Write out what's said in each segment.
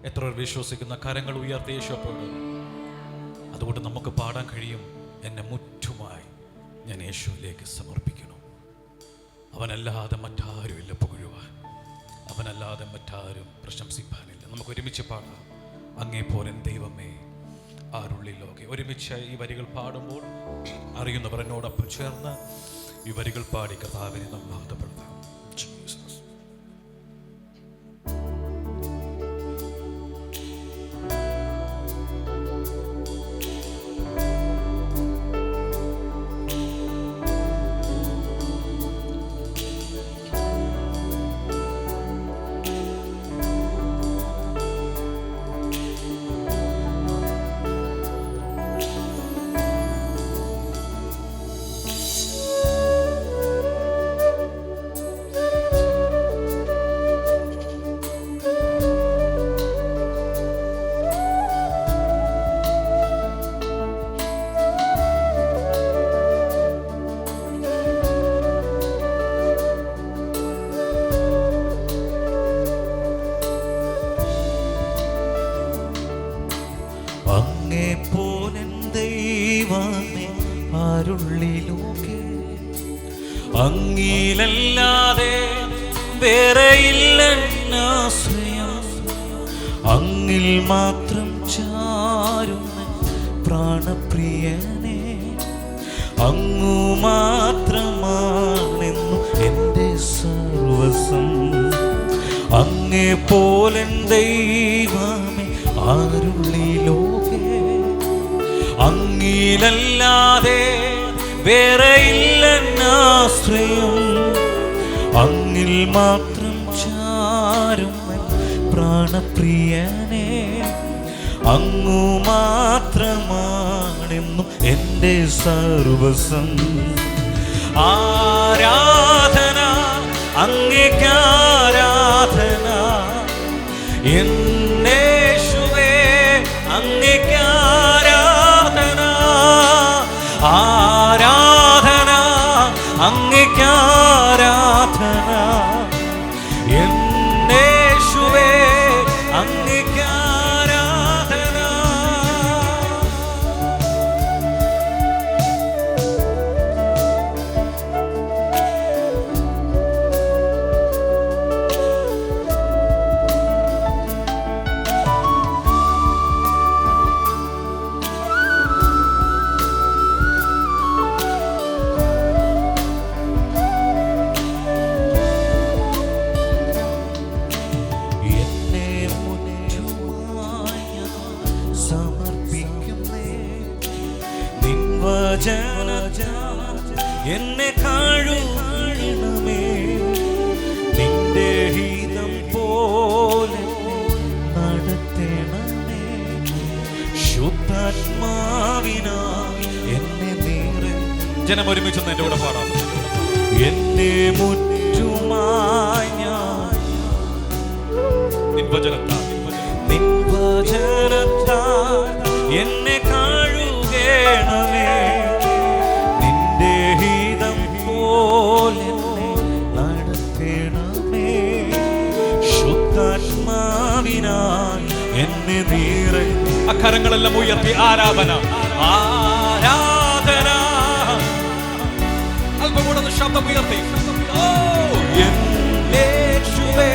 എത്ര പേർ വിശ്വസിക്കുന്ന? കരങ്ങൾ ഉയർത്തി യേശുവോട്. അതുകൊണ്ട് നമുക്ക് പാടാൻ കഴിയും, എന്നെ മുറ്റുമായി ഞാൻ യേശുവിലേക്ക് സമർപ്പിക്കണം. അവനല്ലാതെ മറ്റാരുമില്ല പുകഴുവാൻ, അവനല്ലാതെ മറ്റാരും പ്രശംസിപ്പാനില്ല. നമുക്ക് ഒരുമിച്ച് പാടാം. അങ്ങേപ്പോലൻ ദൈവമേ ആരുള്ളിലോകെ. ഒരുമിച്ച് ഈ വരികൾ പാടുമ്പോൾ അറിയുന്നവർ എന്നോടൊപ്പം ചേർന്ന് ഈ വരികൾ പാടി കർത്താവിനെ നാം മഹത്വപ്പെടുത്താം. അങ്ങിലല്ലാതെ വേറെയില്ലെന്നാശ്രയം, അങ്ങിൽ മാത്രം ചാരുന്ന പ്രാണപ്രിയനെ. അങ്ങു മാത്രമാണെന്നു എൻ്റെ സർവസം. അങ്ങേ പോലൻ ദൈവമേ ആരുള്ളിലോകെ. അങ്ങിലല്ലാതെ വേറെയില്ലെന്നാശ്രയം, അങ്ങിൽ മാത്രം ചാരും പ്രാണപ്രിയനെ. അങ്ങു മാത്രമാണെന്നും എൻ്റെ സർവസം. ആരാധന അങ്ങേക്കാരാധന, എന്നേശുവേ അങ്ങേക്കാരാധന. ആരാധന അങ്ങേക്കാരാധന, എന്നേശുവേ അങ്ങേക്കാരാധന. എന്നെ കഴുകണമേ, നിന്റെ ഹിതം പോലെ നടത്തണമേ. ശുദ്ധാത്മാവിനായി എന്നെ നീറെ. ജനം ഒരുമിച്ചൊന്ന് എൻ്റെ കൂടെ പാടാം. എന്നെ മുറ്റുമായി ഞാൻ നിൻ വചനത്താൽ എന്നെ കഴുകണമേ, നിന്റെ ഹിതം പോലെ നടത്തണമേ. ശുദ്ധാത്മാവിനാൽ എന്നെ നീറെ. അക്കരങ്ങളെല്ലാം ഉയർത്തി ആരാധന, ആരാധന. അല്പം കൂടെ ശബ്ദം ഉയർത്തി. ഓ യേശുവേ,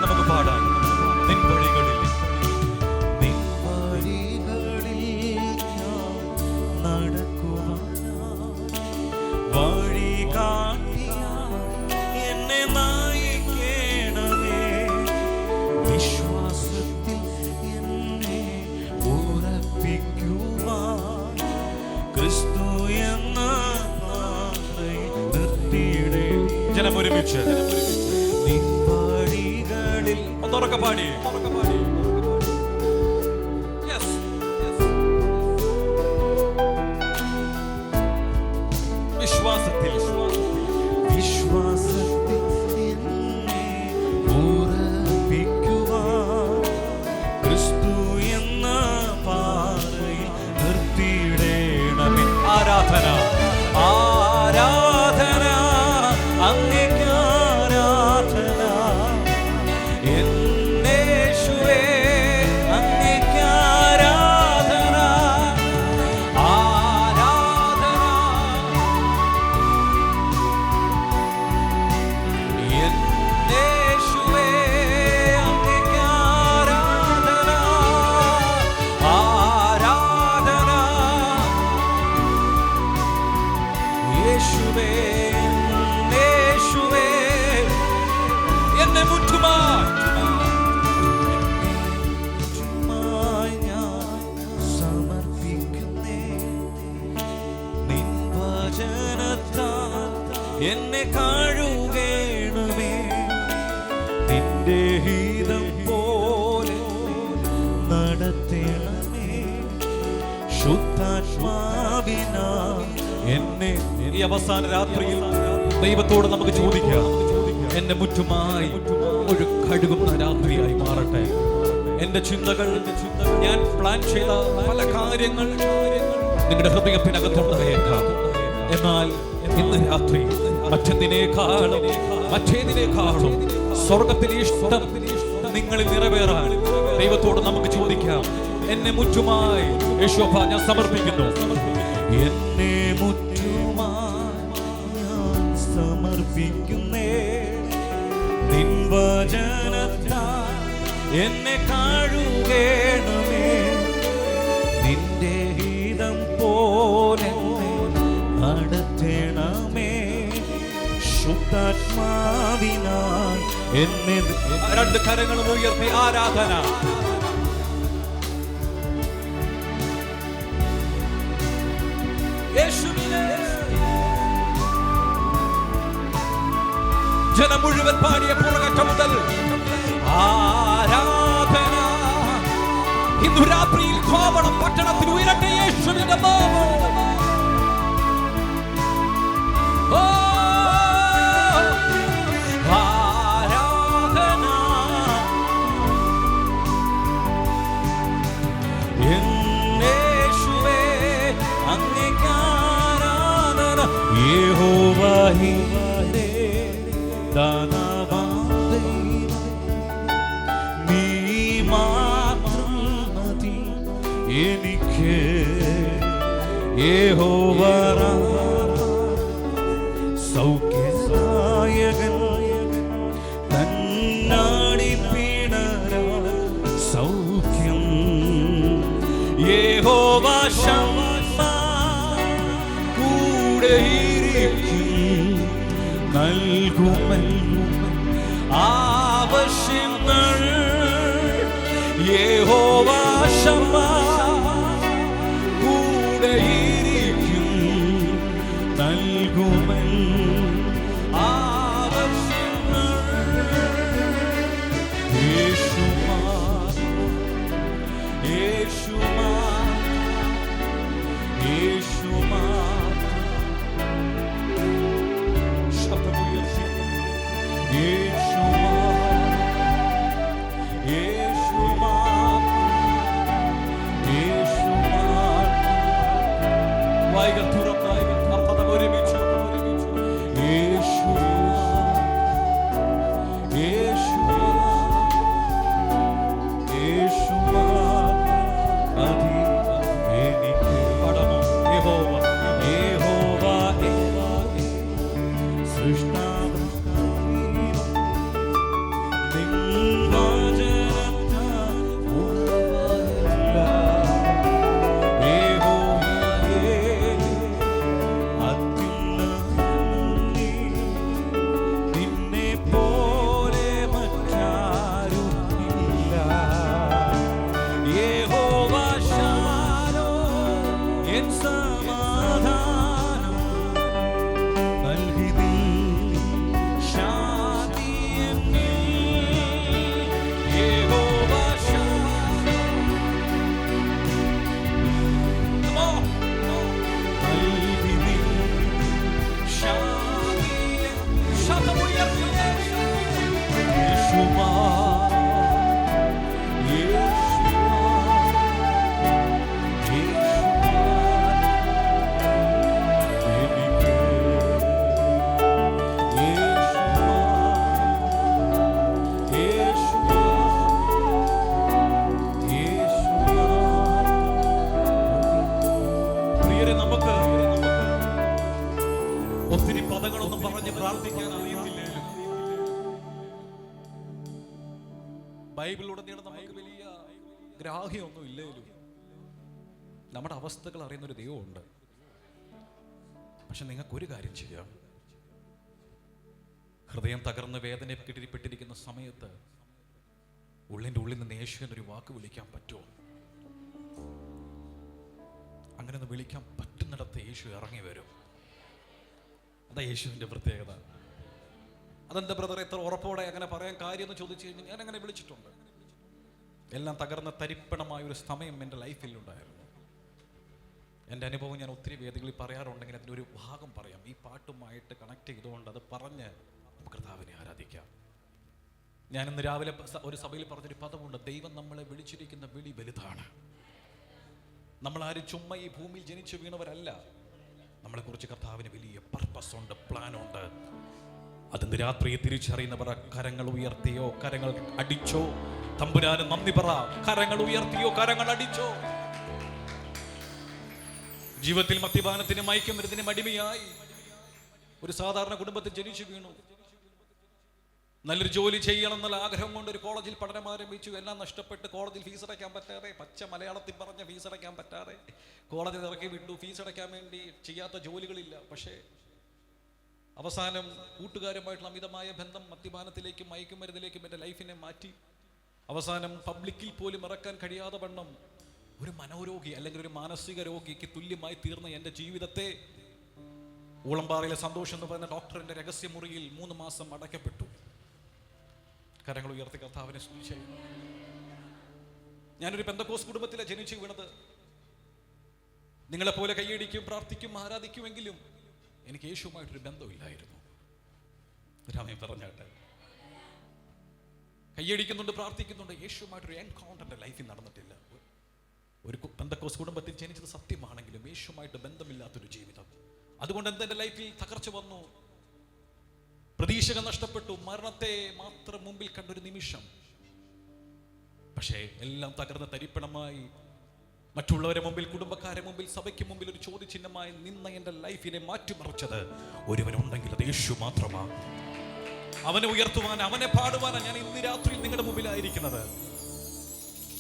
നമുക്ക് പാടാം. നിൻ വഴികളിൽ വഴി കാട്ടിയ എന്നെ നയിക്കണമേ, വിശ്വാസത്തിൽ എന്നെ ഉറപ്പിക്കുവാൻ ക്രിസ്തു എന്ന നിർത്തിയിടേ. ജനം ഒരുമിച്ച് നിൻ വഴികളിൽ ഒന്നുറക്കെ പാടി. വിശ്വാസത്തിൽ എന്നെ ഉറപ്പിക്കുവാൻ ക്രിസ്തു എന്ന പാറയിൽ നിർത്തിയിടേണമേ. ആരാധന ആരാധന അങ്ങേക്ക് ആരാധന, എന്നേശുവേ അങ്ങേക്ക് ആരാധന. ആരാധന എന്നേശുവേ അങ്ങേക്ക് ആരാധന. ആരാധന യേശുവേ യേശുവേ എന്നെ മുറ്റുമായി ഞാൻ സമർപ്പിക്കുന്നേ, നിൻ വചനത്താൽ എന്നെ കഴുകേണമേ, നിന്റെ ഹിതം പോലെ നടത്തണമേ, ശുദ്ധാത്മാവിനാ എന്നെ. ഈ അവസാന രാത്രിയിൽ ദൈവത്തോട് നമുക്ക് ചോദിക്കാം, എന്നെ മുറ്റുമായി ഒരു കഴുകുന്ന രാത്രിയായി മാറട്ടെ. എന്റെ ചിന്തകൾ, ഞാൻ പ്ലാൻ ചെയ്ത പല കാര്യങ്ങൾ നിങ്ങളുടെ ഹൃദയത്തിനകത്തുണ്ടായേക്കാം. എന്നാൽ ഇന്ന് രാത്രി മറ്റേതിനേക്കാളും സ്വർഗത്തിലെ ഇഷ്ടം നിങ്ങളിൽ നിറവേറാൻ ദൈവത്തോട് നമുക്ക് ചോദിക്കാം. എന്നെ മുറ്റുമായി യേശോഭ ഞാൻ സമർപ്പിക്കുന്നു. എന്നെ മുറ്റുമായി ഞാൻ സമർപ്പിക്കുന്നേ, നിൻ വചനത്താൽ എന്നെ കഴുകേണമേ, നിന്റെ ഹിതം പോലെ നടത്തണമേ, ശുദ്ധാത്മാവിനാൽ എന്നെ. രണ്ട് കരങ്ങളും ഉയർത്തി ആരാധന. ജനം മുഴുവൻ പാടിയ പുറകറ്റം മുതൽ ആരാധന. ഇന്നു രാത്രിയിൽ കോവളം പട്ടണത്തിൽ ഉയരട്ടെ യേശുവിന്റെ നാമം. ആരാധന എന്നേശുവേ അങ്ങേക്ക് ആരാധന. യഹോവേ ദാനവാനേ, നീ മാത്രം മതി എനിക്ക്. യഹോവ സൗഖ്യദായകൻ, തന്നാടി പിണരാ സൗഖ്യം. യഹോവ ശമ്മാ കൂടെയിരിക്കും, നൽകുമൻ ആവശ്യങ്ങൾ. യഹോവ ശമ്മാ കൂടെയിരിക്കും, നൽകുമൻ ആവശ്യങ്ങൾ. വായികൾ തുറന്നായി പദം ഒരുമിച്ച് സൃഷ്ടാവ് ഒത്തിരി പദങ്ങളൊന്നും പറഞ്ഞ് പ്രാർത്ഥിക്കാൻ അറിയത്തില്ലേലും ബൈബിളിലുടനീളം നമുക്ക് വലിയ ഗ്രാഹ്യമൊന്നും ഇല്ലേലും നമ്മുടെ അവസ്ഥകൾ അറിയുന്നൊരു ദൈവമുണ്ട്. പക്ഷെ നിങ്ങൾക്കൊരു കാര്യം ചെയ്യാം. ഹൃദയം തകർന്ന് വേദന കിട്ടിരിപ്പെട്ടിരിക്കുന്ന സമയത്ത് ഉള്ളിൻ്റെ ഉള്ളിൽ നിന്ന് യേശു എന്നൊരു വാക്ക് വിളിക്കാൻ പറ്റുമോ? അങ്ങനെ ഒന്ന് വിളിക്കാൻ പറ്റുന്നിടത്ത് യേശു ഇറങ്ങി വരും. അതാ യേശുവിൻ്റെ പ്രത്യേകത. അതെന്താ ബ്രദർ എത്ര ഉറപ്പോടെ അങ്ങനെ പറയാൻ കാര്യം എന്ന് ചോദിച്ചു കഴിഞ്ഞാൽ ഞാൻ അങ്ങനെ വിളിച്ചിട്ടുണ്ട്. എല്ലാം തകർന്ന തരിപ്പണമായ ഒരു സമയം എൻ്റെ ലൈഫിൽ ഉണ്ടായിരുന്നു. എൻ്റെ അനുഭവം ഞാൻ ഒത്തിരി വേദികളിൽ പറയാറുണ്ടെങ്കിൽ അതിൻ്റെ ഒരു ഭാഗം പറയാം. ഈ പാട്ടുമായിട്ട് കണക്ട് ചെയ്തുകൊണ്ട് അത് പറഞ്ഞ് കർത്താവിനെ ആരാധിക്കാം. ഞാൻ ഇന്ന് രാവിലെ ഒരു സഭയിൽ പറഞ്ഞൊരു പദമുണ്ട്, ദൈവം നമ്മളെ വിളിച്ചിരിക്കുന്ന വിളി വലുതാണ്. നമ്മളാരും ചുമ്മാ ഈ ഭൂമിയിൽ ജനിച്ചു വീണവരല്ല. നമ്മളെക്കുറിച്ച് കർത്താവിന് വലിയ പർപ്പസ് ഉണ്ട്, പ്ലാൻ ഉണ്ട്. അതിന് രാത്രിയെ തിരിച്ചറിയുന്നവർ കരങ്ങൾ ഉയർത്തിയോ കരങ്ങൾ അടിച്ചോ, തമ്പുരാന് നന്ദി പറ. കരങ്ങൾ ഉയർത്തിയോ കരങ്ങൾ അടിച്ചോ. ജീവിതത്തിൽ മദ്യപാനത്തിനും മയക്കുമരുന്നിനും അടിമയായി ഒരു സാധാരണ കുടുംബത്തിൽ ജനിച്ചു വീണു. നല്ലൊരു ജോലി ചെയ്യണം എന്നുള്ള ആഗ്രഹം കൊണ്ട് ഒരു കോളേജിൽ പഠനം ആരംഭിച്ചു. എല്ലാം നഷ്ടപ്പെട്ട് കോളേജിൽ ഫീസ് അടയ്ക്കാൻ പറ്റാതെ, പച്ച മലയാളത്തിൽ പറഞ്ഞ ഫീസ് അടയ്ക്കാൻ പറ്റാതെ കോളേജിൽ ഇറക്കി വിട്ടു. ഫീസ് അടയ്ക്കാൻ വേണ്ടി ചെയ്യാത്ത ജോലികളില്ല. പക്ഷേ അവസാനം കൂട്ടുകാരുമായിട്ടുള്ള അമിതമായ ബന്ധം മദ്യപാനത്തിലേക്കും മയക്കുമരുന്നിലേക്കും എൻ്റെ ലൈഫിനെ മാറ്റി. അവസാനം പബ്ലിക്കിൽ പോലും ഇറക്കാൻ കഴിയാതെ വണ്ണം ഒരു മനോരോഗി അല്ലെങ്കിൽ ഒരു മാനസിക രോഗിക്ക് തുല്യമായി തീർന്ന എൻ്റെ ജീവിതത്തെ ഊളംപാറയിലെ സന്തോഷം എന്ന് പറയുന്ന ഡോക്ടറിന്റെ രഹസ്യമുറിയിൽ 3 മാസം അടയ്ക്കപ്പെട്ടു. കരങ്ങൾ ഉയർത്തി കർത്താവിനെ സ്തുതിച്ചു. ഞാനൊരു പെന്തക്കോസ് കുടുംബത്തിലെ ജനിച്ചു വീണത്. നിങ്ങളെപ്പോലെ കൈയടിക്കും, പ്രാർത്ഥിക്കും, ആരാധിക്കുമെങ്കിലും എനിക്ക് യേശുവുമായിട്ടൊരു ബന്ധമില്ലായിരുന്നു. രാമൻ പറഞ്ഞാട്ടെ, കൈയടിക്കുന്നുണ്ട്, പ്രാർത്ഥിക്കുന്നുണ്ട്, യേശുവുമായിട്ടൊരു എൻകൗണ്ടർ എൻ്റെ ലൈഫിൽ നടന്നിട്ടില്ല. ഒരു പെന്തക്കോസ് കുടുംബത്തിൽ ജനിച്ചത് സത്യമാണെങ്കിലും യേശുവുമായിട്ട് ബന്ധമില്ലാത്തൊരു ജീവിതം. അതുകൊണ്ട് എൻ്റെ ലൈഫിൽ തകർച്ച വന്നു, പ്രതീക്ഷകൾ നഷ്ടപ്പെട്ടു, മരണത്തെ മാത്രം മുമ്പിൽ കണ്ടൊരു നിമിഷം. പക്ഷേ എല്ലാം തകർന്ന തരിപ്പണമായി മറ്റുള്ളവരെ മുമ്പിൽ, കുടുംബക്കാരെ മുമ്പിൽ, സഭയ്ക്ക് മുമ്പിൽ ഒരു ചോദ്യചിഹ്നമായി നിന്ന എൻ്റെ ലൈഫിനെ മാറ്റിമറിച്ചത് ഒരുവനുണ്ടെങ്കിൽ അത് യേശു മാത്രമാണ്. അവനെ ഉയർത്തുവാൻ, അവനെ പാടുവാനാണ് ഞാൻ ഇന്ന് രാത്രിയിൽ നിങ്ങളുടെ മുമ്പിലായിരിക്കുന്നത്.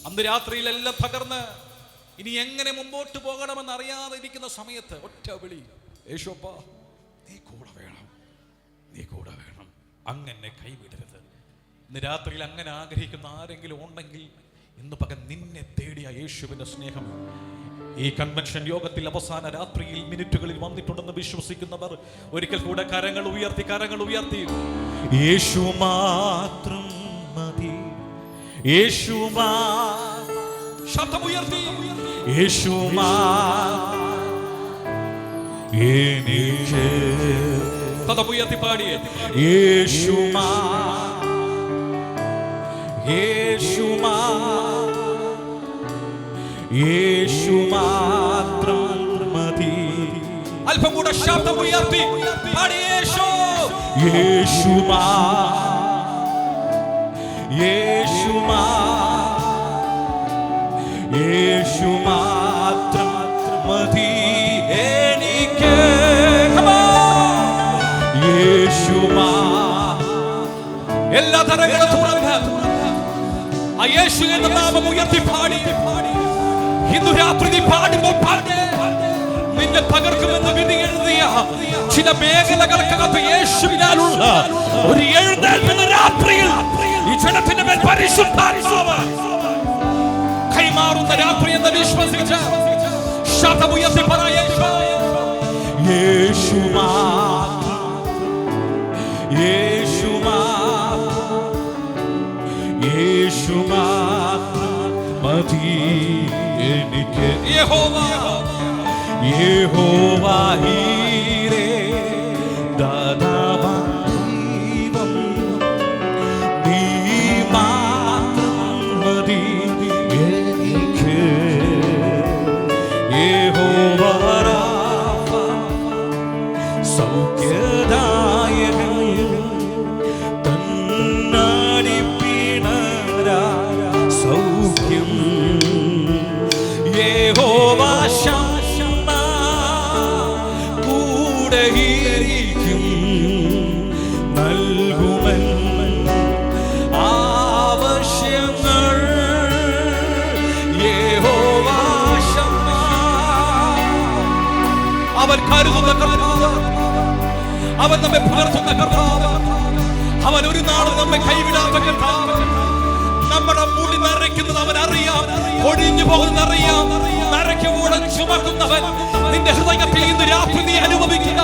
അന്ന് രാത്രിയിൽ എല്ലാം തകർന്ന് ഇനി എങ്ങനെ മുമ്പോട്ട് പോകണമെന്ന് അറിയാതെ ഇരിക്കുന്ന സമയത്ത് ഒറ്റ വിളി, യേശുപ്പാ നീ കൂടെ വേണം, നീ കൂടെ വേണം, അങ്ങനെ കൈവിടരുത്. ഇന്ന് രാത്രിയിൽ അങ്ങനെ ആഗ്രഹിക്കുന്ന ആരെങ്കിലും ഉണ്ടെങ്കിൽ ഇന്ന് പകൽ നിന്നെ തേടിയ യേശുവിന്റെ സ്നേഹം ഈ കൺവെൻഷൻ യോഗത്തിൽ അവസാന രാത്രിയിൽ മിനിറ്റുകളിൽ വന്നിട്ടുണ്ടെന്ന് വിശ്വസിക്കുന്നവർ ഒരിക്കൽ കൂടെ കരങ്ങൾ ഉയർത്തി, കരങ്ങൾ ഉയർത്തി, യേശു മാത്രം മതി, യേശു ശബ്ദം ഉയർത്തി, യേശു എനിക്ക് ഉയർത്തി പാടിയേ, യേശു യേശു യേശു മാത്രം മതി. അല്പം കൂടെ ശബ്ദം ഉയർത്തി പാടിയേ, യേശു യേശു യേശു യേശു മാത്രം മതി എനിക്ക്. യേശു എല്ലാ തരങ്ങളും തുറന്ന് ആ യേശു എന്ന നാമം ഉയർത്തി പാടി ഇന്നു രാത്രി നീ പാടുമ്പോൾ പാട് നിന്നെ തകർക്കുമെന്ന് വിധി എഴുതിയ ചില മേഖലകൾക്കകത്ത് യേശുവിനാലുള്ള ഒരു എഴുന്നേൽപ്പിന്റെ രാത്രിയിൽ ഈ ജനത്തിന്റെ മേൽ പരിശുദ്ധാത്മാവ് കൈമാറുന്ന രാത്രി എന്ന് വിശ്വസിച്ച് ശബ്ദമുയർത്തി പറയാ, യേശു യേശു യേശു മതി എനിക്ക്. യഹോവ യഹോവ ഹീരേ ദാതാവം നീ അവൻ കരുതുന്ന കർത്താവ്, അവൻ നമ്മെ പുലർത്തുന്ന കർത്താവ്, അവൻ ഒരു നാളും നമ്മെ കൈവിടാത്ത കർത്താവ്. നമ്മുടെ മുടി നരയ്ക്കുന്നത് അവൻ അറിയാം, ഒഴിഞ്ഞു പോകുന്നത് അറിയാം. നരയ്ക്കുകൂടെ ചുമക്കുന്നവൻ. നിന്റെ ഹൃദയത്തിൽ ഇന്ന് രാത്രി നീ അനുഭവിക്കുന്ന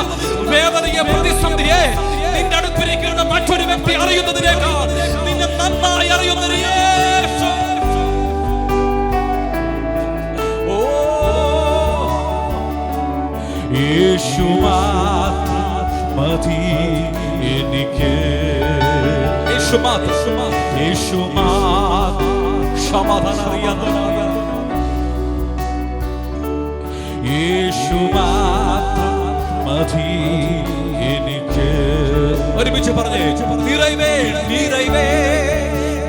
വേദനയെ, പ്രതിസന്ധിയെ നിന്റെ അടുത്തിരിക്കുന്ന മറ്റൊരു വ്യക്തി അറിയുന്നതിനേക്കാൾ നിന്നെ നന്നായി അറിയുന്ന യേശു. ഓ യേശു മതി എനിക്ക്, യേശു സമാധാനം അറിയാവുന്ന യേശു മതി എനിക്ക്. ഒരുമിച്ച് പറഞ്ഞേ, നിറവേ നിറവേ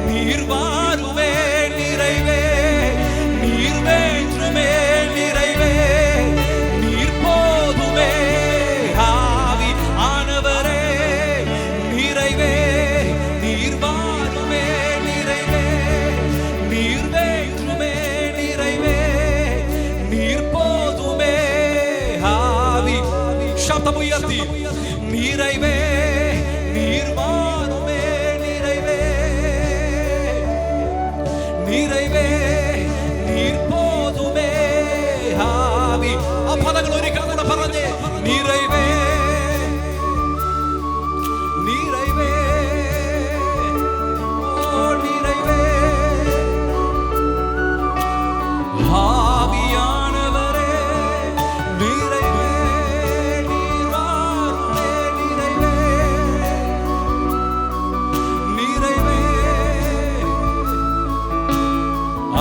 നീർവാരുവേ നിറവേ നീർവേറ്റുമേ നിറവേ നീർപോതുമേ ആവി ആനവരേ നിറവേ നീർവാരുമേ നിറവേ നീർവേറ്റുമേ നിറവേ നീർപോതുമേ ആവി. ശബ്ദമുയർത്തി നിറവേ നീർവാരുമേ നിറവേ നിറവേ നീർപോതുമേ ആവി. ആ പദങ്ങൾ ഒരിക്കൽ കൂടെ പറഞ്ഞേ, നിറവേ നിറവേ ഓ നിറവേ ആവിയാനവരേ നിറവേ നീർവാരുമേ നിറവേ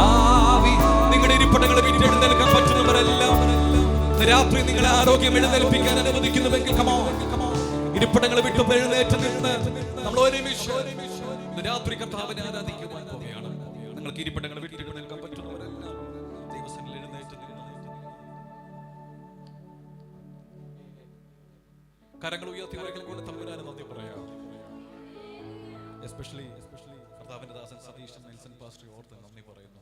ആവി. നിങ്ങളുടെ ഇരിപ്പിടങ്ങളെ വിറ്റെഴുന്നേൽക്കാൻ പറ്റുന്നവരെല്ലാം രാത്രി നിങ്ങളെ ആരോഗ്യം എഴുന്നേൽപ്പിക്കാൻ അനുവദിക്കുന്നുവെങ്കിൽ ഇരിപ്പിടങ്ങളെ വിട്ടു എഴുന്നേറ്റ് നിന്ന് നമ്മൾ ഒരുമിച്ച് രാത്രി കർത്താവിനെ ആരാധിക്കുവാൻ പോവുകയാണ്. നിങ്ങൾക്ക് ഇരിപ്പിടങ്ങളെ വിട്ട് എഴുന്നേൽക്കാൻ പറ്റുന്നവരെല്ലാം ദൈവസന്നിധിയിൽ എഴുന്നേറ്റ് നിന്ന് കരങ്ങൾ ഉയർത്തി ഒരിക്കൽ കൂടെ തമ്പുരാനെ നന്ദി പറയാം. എസ്പെഷ്യലി കർത്താവിന്റെ ദാസൻ സതീശൻ നെൽസൺ പാസ്റ്റർ ഓർത്ത് നന്ദി പറയുന്നു.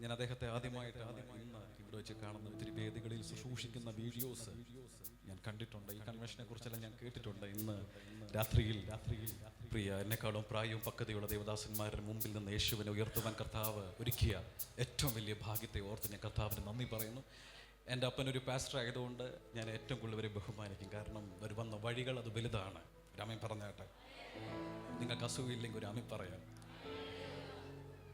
ഞാൻ അദ്ദേഹത്തെ ആദ്യമായിട്ട് ഇന്ന് ഇവിടെ വെച്ച് കാണുന്ന ഒത്തിരി വേദികളിൽ ശുശ്രൂഷിക്കുന്ന വീഡിയോസ് ഞാൻ കണ്ടിട്ടുണ്ട്. ഈ കൺവെൻഷനെ കുറിച്ചെല്ലാം ഞാൻ കേട്ടിട്ടുണ്ട്. ഇന്ന് രാത്രിയിൽ പ്രിയ എന്നെക്കാളും പ്രായവും പക്വതയുള്ള ദേവദാസന്മാരുടെ മുമ്പിൽ നിന്ന് യേശുവിനെ ഉയർത്തുവാൻ കർത്താവ് ഒരുക്കിയ ഏറ്റവും വലിയ ഭാഗ്യത്തെ ഓർത്ത് ഞാൻ കർത്താവിന് നന്ദി പറയുന്നു. എൻ്റെ അപ്പനൊരു പാസ്റ്റർ ആയതുകൊണ്ട് ഞാൻ ഏറ്റവും കൂടുതൽ ബഹുമാനിക്കും. കാരണം ഒരു വന്ന വഴികൾ അത് വലുതാണ്. രാമൻ പറഞ്ഞാട്ടെ, നിങ്ങൾക്ക് അസുഖമില്ലെങ്കിൽ ഒരു ആമി പറയാം.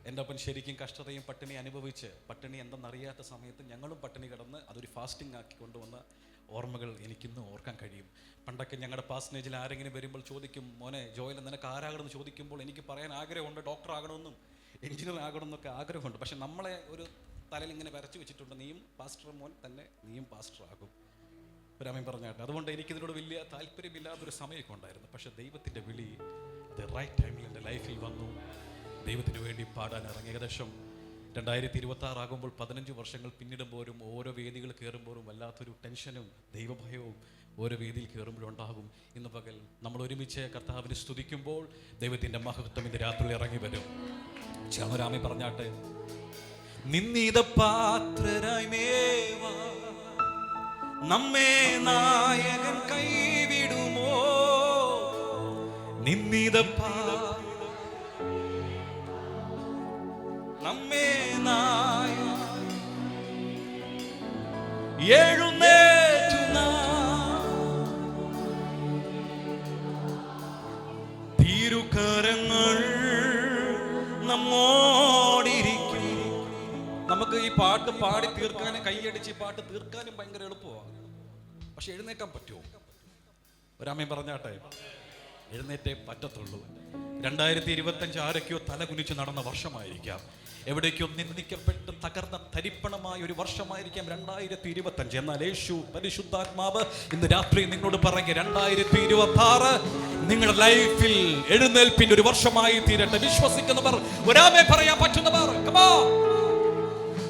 എൻ്റെ അപ്പൻ ശരിക്കും കഷ്ടതയും പട്ടിണി അനുഭവിച്ച്, പട്ടിണി എന്തെന്നറിയാത്ത സമയത്ത് ഞങ്ങളും പട്ടിണി കിടന്ന് അതൊരു ഫാസ്റ്റിംഗ് ആക്കി കൊണ്ടുവന്ന ഓർമ്മകൾ എനിക്കിന്ന് ഓർക്കാൻ കഴിയും. പണ്ടൊക്കെ ഞങ്ങളുടെ പാസനേജിൽ ആരെങ്കിലും വരുമ്പോൾ ചോദിക്കും, മോനെ ജോയൽ നിനക്ക് ആരാകണമെന്ന് ചോദിക്കുമ്പോൾ എനിക്ക് പറയാൻ ആഗ്രഹമുണ്ട്, ഡോക്ടർ ആകണമെന്നും എഞ്ചിനീയർ ആകണമെന്നൊക്കെ ആഗ്രഹമുണ്ട്. പക്ഷെ നമ്മളെ ഒരു തലയിൽ ഇങ്ങനെ വരച്ചു വെച്ചിട്ടുണ്ട്, നീയും പാസ്റ്റർ മോൻ തന്നെ, നീയും പാസ്റ്റർ ആകും. രാമൻ പറഞ്ഞാട്ടെ. അതുകൊണ്ട് എനിക്കിതിനോട് വലിയ താല്പര്യമില്ലാത്തൊരു സമയമൊക്കെ ഉണ്ടായിരുന്നു. പക്ഷെ ദൈവത്തിൻ്റെ വിളി അത് റൈറ്റ് ടൈമിൽ എൻ്റെ ലൈഫിൽ വന്നു. ദൈവത്തിന് വേണ്ടി പാടാൻ ഇറങ്ങി. ഏകദേശം 2026 ആകുമ്പോൾ 15 വർഷങ്ങൾ പിന്നിടുമ്പോഴും ഓരോ വേദികൾ കയറുമ്പോഴും വല്ലാത്തൊരു ടെൻഷനും ദൈവഭയവും ഓരോ വേദിയിൽ കയറുമ്പോഴും ഉണ്ടാകും. ഇന്ന് പകൽ നമ്മൾ ഒരുമിച്ച് കർത്താവിനെ സ്തുതിക്കുമ്പോൾ ദൈവത്തിൻ്റെ മഹത്വം ഇന്ന് രാത്രി ഇറങ്ങി വരും. രാമൻ പറഞ്ഞാട്ടെ, നിന്നിത പാത്രരായി മേവാ നമ്മെ നായകൻ കൈവിടുമോ, നിന്നിത നമ്മെ എഴുന്നേറ്റുന്ന തിരുക്കരങ്ങൾ നമ്മോടിരിക്കും. നമുക്ക് ഈ പാട്ട് പാടി തീർക്കാനും കൈയടിച്ച് ഈ പാട്ട് തീർക്കാനും ഭയങ്കര എളുപ്പമാണ്. പക്ഷെ എഴുന്നേക്കാൻ പറ്റുമോ? ഒരാമൻ പറഞ്ഞാട്ടെ, എഴുന്നേറ്റേ പറ്റത്തുള്ളൂ. 2025 ആരൊക്കെയോ തല കുനിച്ച് നടന്ന വർഷമായിരിക്കാം. എവിടേക്കോ നിന്ദിക്കപ്പെട്ട് തകർന്ന തരിപ്പണമായ ഒരു വർഷമായിരിക്കാം 2025. എന്നാൽ യേശു പരിശുദ്ധാത്മാവ് ഇന്ന് രാത്രി നിങ്ങളോട് പറയുക, 2026 നിങ്ങളുടെ ലൈഫിൽ എഴുന്നേൽപ്പിന്റെ ഒരു വർഷമായി തീരട്ടെ. വിശ്വസിക്കുന്നവർ ഒരാമേ പറയാൻ പറ്റുന്നവർ,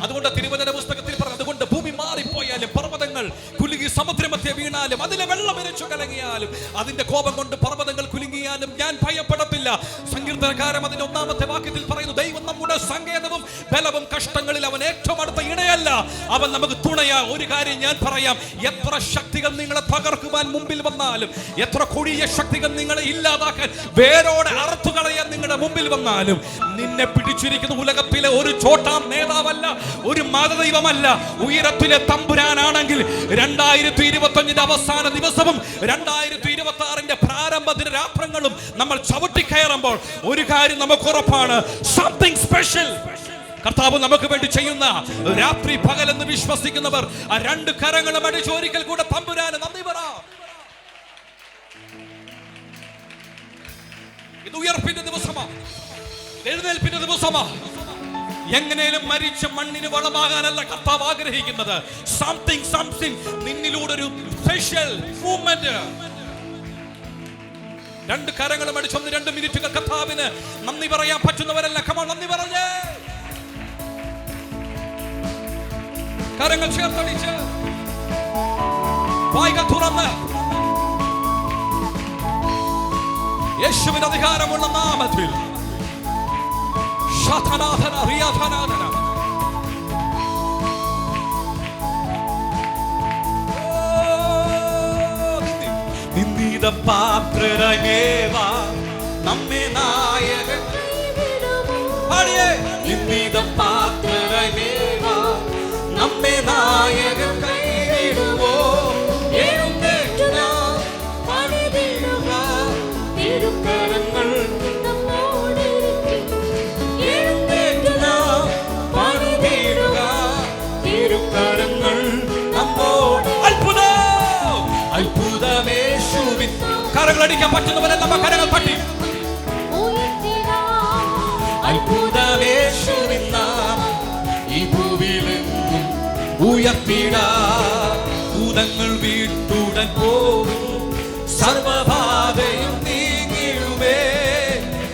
അതുകൊണ്ട് തിരുവചന പുസ്തകത്തിൽ പറഞ്ഞു, അതുകൊണ്ട് ഭൂമി മാറിപ്പോയാലും പർവ്വതങ്ങൾ കുലുങ്ങി സമുദ്രമധ്യേ വീണാലും അതിലെ വെള്ളം ഇരച്ചു കലങ്ങിയാലും അതിന്റെ കോപം കൊണ്ട് പർവ്വതങ്ങൾ കുലുങ്ങിയാലും ഞാൻ ഭയപ്പെടത്തില്ല. സങ്കീർത്തനക്കാരൻ അതിന്റെ 1-ാമത്തെ വാക്യത്തിൽ പറയുന്നു, ദൈവം നമ്മുടെ സങ്കേതവും ബലവും, കഷ്ടങ്ങളിൽ അവൻ ഏറ്റവും അടുത്ത ഇണയല്ല. അവൻ നമുക്ക് തുണയാ. ഒരു കാര്യം ഞാൻ പറയാം, എത്ര ശക്തികൾ നിങ്ങളെ തകർക്കുവാൻ മുമ്പിൽ വന്നാലും, എത്ര കൊടിയ ശക്തികൾ നിങ്ങളെ ഇല്ലാതാക്കാൻ വേരോടെ അറുത്തു കളയാൻ നിങ്ങളുടെ മുമ്പിൽ വന്നാലും, നിന്നെ പിടിച്ചിരിക്കുന്ന ഉലകത്തിലെ ഒരു ചോട്ടാം നേതാവല്ല, ഒരു മതദൈവമല്ല, ഉയരത്തിലെ തമ്പുരാനാണെങ്കിൽ 2025 അവസാന ദിവസവും 2026 പ്രാരംഭ ദിനരാത്രങ്ങളും നമ്മൾ ചവിട്ടിക്കയറുമ്പോൾ ഒരു കാര്യം നമുക്ക് ഉറപ്പാണ്, സംതിങ് സ്പെഷ്യൽ കർത്താവ് നമുക്ക് വേണ്ടി ചെയ്യുന്ന. രാത്രി പകലെന്ന് വിശ്വസിക്കുന്നവർ ആ രണ്ട് കരങ്ങളും അടിച്ച് ഒരിക്കൽ കൂടെ തമ്പുരാന് നന്ദി പറ. ഇത് ഉയർപ്പിന്റെ ദിവസമാ, എഴുന്നേൽപ്പിന്റെ ദിവസമാ. എങ്ങനെയും മരിച്ച മണ്ണിന് വളമാകാനല്ല കർത്താവ് ആഗ്രഹിക്കുന്നത്. സംതിങ് നിന്നിലൂടെ ഒരു സ്പെഷ്യൽ മൂവ്മെന്റ്. രണ്ട് കരങ്ങളും അടിച്ചൊന്ന് 2 മിനിറ്റുകൾ കർത്താവിന് നന്ദി പറയാൻ പറ്റുന്നവരെല്ലാം കമോൺ നന്ദി പറഞ്ഞേ. കരങ്ങൾ ചേർത്തടിച്ച് വായ്കൾ തുറന്ന് യേശുവിന്റെ അധികാരമുള്ള നാമത്തിൽ ശതനാഥന റിയാധനാഥന നിന്ദിത പാത്രരേവാ നമ്മെ നായകൻ പാടിയേ. നിന്ദിത പാത്രരേവാ നമ്മെ നായകൻ കൈവിടുവോ. എഴുന്നേറ്റുക പണിതിടുക തിരുക്കരങ്ങൾ നമ്മോടിരിക്കും. എഴുന്നേറ്റുക പണിതിടുക തിരുക്കരങ്ങൾ നമ്മോട്. അത്ഭുതമേശുവിൻ കരങ്ങളടിക്കാൻ പറ്റുന്നവരെല്ലാം നമ്മ കരങ്ങൾ തട്ടി. അത്ഭുതമേശുവിൻ നാമം ഈ ഭൂവിലെങ്ങും ഉയർത്തിടാ. ഭൂതങ്ങൾ വീട്ടുടൻ പോകും, സർവബാധയും നീങ്ങിടുമേ.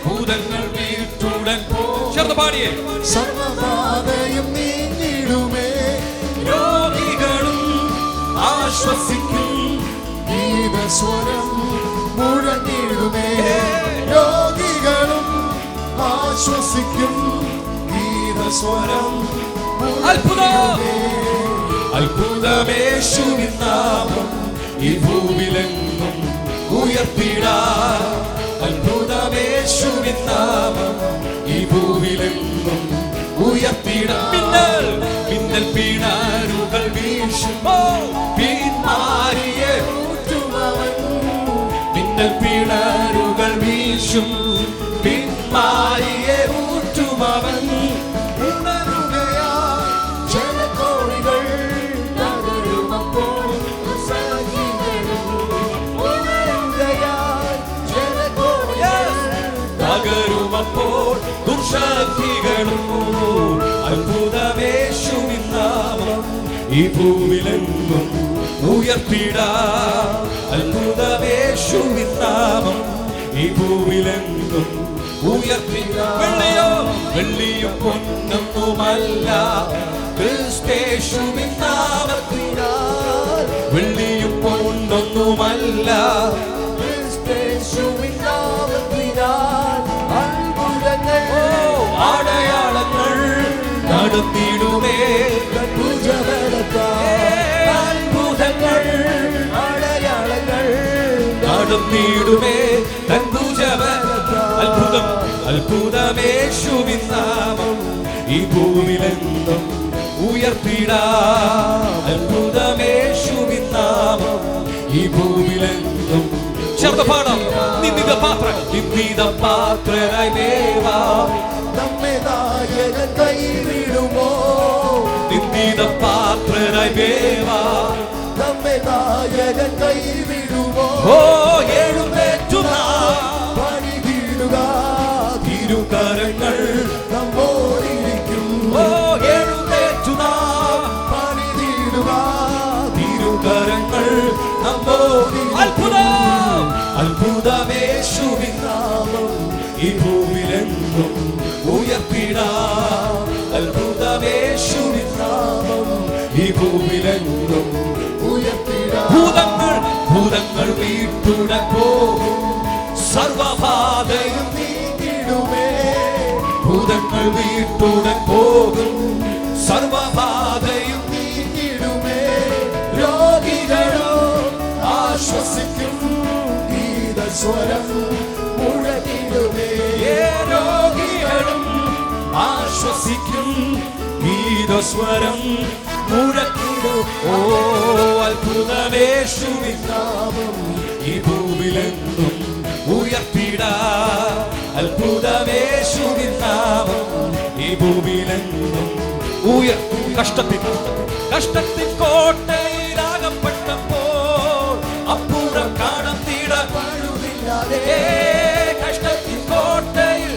ഭൂതങ്ങൾ വീട്ടുടൻ പോകും. ചേർന്ന് പാടിയേ. സർവബാധയും നീങ്ങിടുമേ. രോഗികളും ആശ്വസിക്കും, ഗീതസ്വരം മുഴങ്ങിടുമേ. രോഗികളും ആശ്വസിക്കും, ഗീതസ്വരം അത്ഭുതമേശുവിൻ നാമം ഈ ഭൂവിലെങ്ങും ഉയർത്തിടാ. അത്ഭുതമേശുവിൻ നാമം ഈ ഭൂവിലെങ്ങും ഉയർത്തിടാ. മിന്നൽ പിണരുകൾ വീശുമോ പിന്മാരിയെ ഊറ്റുമവൻ. മിന്നൽ പിണരുകൾ വീശും പിന്മാരിയെ ഊറ്റുമവൻ. ജനകോടികൾ തകരുമപ്പോൾ തകരുമപ്പോൾ ദുർശക്തികളും. അത്ഭുതമേശുവിൻ നാമം ഈ ഭൂവിലെങ്ങും ഉയർത്തിടാ. അത്ഭുതമേശുവിൻ നാമം ഈ ഭൂവിലെങ്ങും ഉയർത്തിടാ. വെള്ളിയും പൊന്നൊന്നുമല്ല ക്രിസ്തേശുവിൻ നാമത്തിനാൽ. വെള്ളിയും പൊന്നൊന്നുമല്ല ക്രിസ്തേശുവിൻ നാമത്തിനാൽ. അത്ഭുതങ്ങൾ അടയാളങ്ങൾ നടത്തിയിടുമേ. അത്ഭുതങ്ങൾ അടയാളങ്ങൾ നടത്തിയിടുമേ. അത്ഭുതം അത്ഭുതമേശുവിൻ നാമം ഈ ഭൂവിലെങ്ങും ഉയർത്തിടാ. അത്ഭുതമേശുവിൻ നാമം ഈ ഭൂവിലെങ്ങും. ചേർന്ന് പാടാം. നിന്ദിത പാത്രനായി ദേവാ നമ്മെ നായകൻ കൈവിടുമോ. നിന്ദിത പാത്രനായി ദേവാ നമ്മെ നായകൻ കൈവിടുമോ. ഓ എഴുന്നേറ്റു പണിതിടുക തിരുകരങ്ങൾ നമ്മോടിരിക്കും. ഓ എഴുന്നേറ്റു പണിതിടുക തിരുകരങ്ങൾ അത്ഭുതമേശുവിൻ നാമം ഈ ഭൂവിലെങ്ങും ഉയർത്തിടാ. അത്ഭുതമേശുവിൻ നാമം ഈ ഭൂവിലെങ്ങും ഉയർത്തിടാ. ഭൂതങ്ങൾ വീട്ടുടൻ പോകും, സർവബാധയും നീങ്ങിടുമേ. ഭൂതങ്ങൾ വീട്ടുടൻ പോകും, സർവബാധയും സ്വരം മുഴങ്ങിടുമേ. രോഗികളും ആശ്വസിക്കും ഗീതസ്വരം മുഴക്കിടും. ഓ അത്ഭുതമേശുവിൻ നാമം ഈ ഭൂവിലെന്നും ഉയർത്തിടാ. അത്ഭുതമേശുവിൻ നാമം ഈ ഭൂവിലെന്നും ഉയർത്തി. കഷ്ടത്തിൻ കോട്ടയിലാകപ്പെട്ടപ്പോൾ അപ്പുറം കാണത്തിടാൻ പാടുമില്ലാതെ കഷ്ടത്തിൻ കോട്ടയിൽ